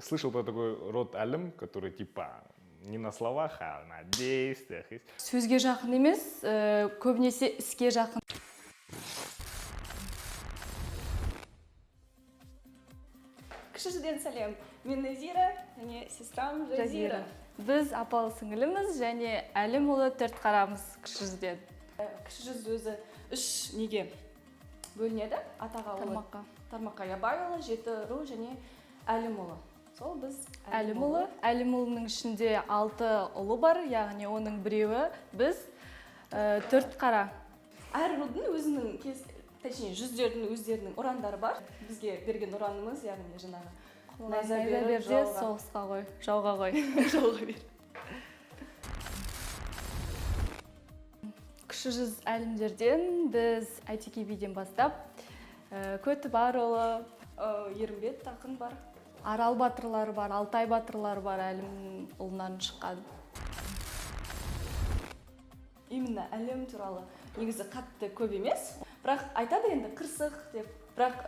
слышал про такой род әлім, который типа не на словах, а на действиях. Сөзге жақын емес, көбінесе іске жақын. Кішіден сәлем. Мен Назира, және сестрам Жазира. Біз апалы сіңіліміз және әлім ұлы төрт қарамыз кіші жүзден. Кіші жүз өзі үш неге бөлінеді? Атаға ұлы. Тармаққа Ябай ұлы, Жеті ру және әлім ұлы. Сол біз әлім ұлы. Әлім ұлының ішінде 6 ұлы бар, яғни оның біреуі біз төрт қара. Әр рудың өзінің, точнее, жүздердің өздерінің ұрандары бар. Бізге берген ұранымыз, яғни жаңағы Найза берде соғысқа қой, жауға қой. Жауға бер. Кіші жүз әлімдерден біз ITKB-ден бастап, Көті бар ұлы, Ерімбет Тақын бар. Арал батырлары бар, Алтай батырлары бар әлім ұлынан шыққан. Именно әлім туралы негізі қатты көп емес. Бірақ айтады енді қырсық деп. Бірақ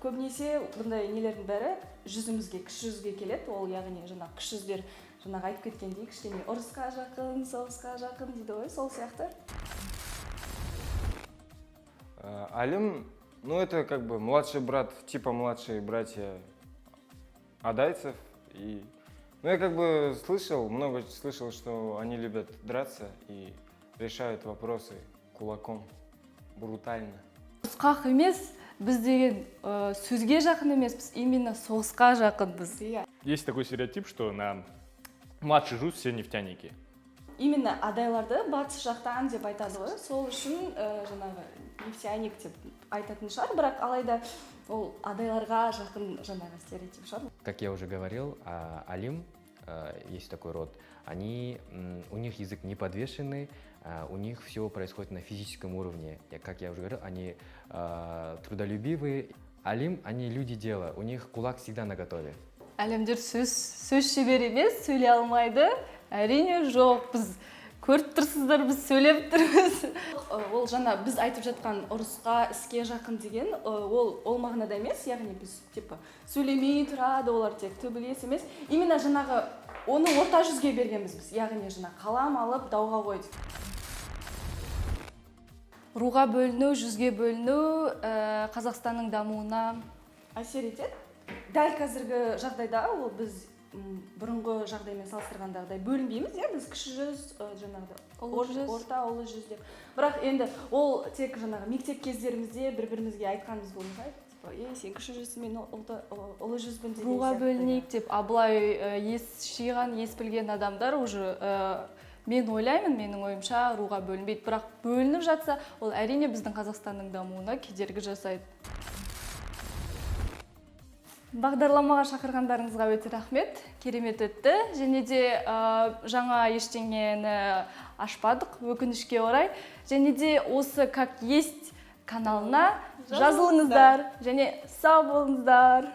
көбінесе бұндай нелердің бәрі жүзімізге, кіші жүзге келеді. Ол яғни жаңағы кіші жүздер жаңағы айтып кеткендей кішкене ұрысқа жақын, соғысқа жақын дейді ғой, сол сияқты. Алим, ну это как бы младший брат, типа младшие братья адайцев. И, ну я как бы много слышал, что они любят драться и решают вопросы кулаком, брутально. Соғысқа емес, біз деген сөзге жақын емес, біз именно соғысқа жақынбыз. Есть такой стереотип, что на младший жуз все нефтяники. Именно адайларды батыс жақтан деп айтады ғой. Сол үшін жаңағы нефтяник деп айтатын шығар, бірақ алайда ол адайларға жақын жаңағы стереотип шығар. Как я уже говорил, алим, есть такой род, у них язык не подвешенный, у них все происходит на физическом уровне. Как я уже говорил, они трудолюбивые. Алим, они люди дела, у них кулак всегда наготове. Әлемдер сөз шебер емес, сөйлей алмайды. Әрине жоқ, біз көріп тұрсыздар, біз сөйлеп тұрмыз. Ол жаңа біз айтып жатқан ұрысқа, іске жақын деген, ол мағынада емес, яғни біз типа сөйлемей тұрады, олар тек төбелес емес. Именно жаңағы оны орта жүзге бергенбіз біз, яғни жаңа қалам алып дауға қойдық. Руға бөліну, жүзге бөліну Қазақстанның дамуына әсер етеді. Дәл қазіргі жағдайда ол біз бұрынғы жағдаймен салыстырғандағыдай бөлінбейміз, біз кіші жүз, жаңағыда орта, ұлы жүз деп. Бірақ енді ол тек жаңағы мектеп кездерімізде бір-бірімізге айтқанымыз болмай, сен кіші жүзсің, мен ұлы жүзбін деген. Руға бөлінейік деп, абылай ес жиған, ес білген адамдар уже мен ойлаймын, менің ойымша руға бөлінбейді, бірақ бөлініп жатса, ол әрине біздің Қазақстанның дамуына кедергі жасайды. Бағдарламаға шақырғандарыңызға өте рахмет, керемет өтті. Және де жаңа ештеңені ашпадық, өкінішке орай. Және де осы «Как есть» каналына жазылыңыздар және сау болыңыздар.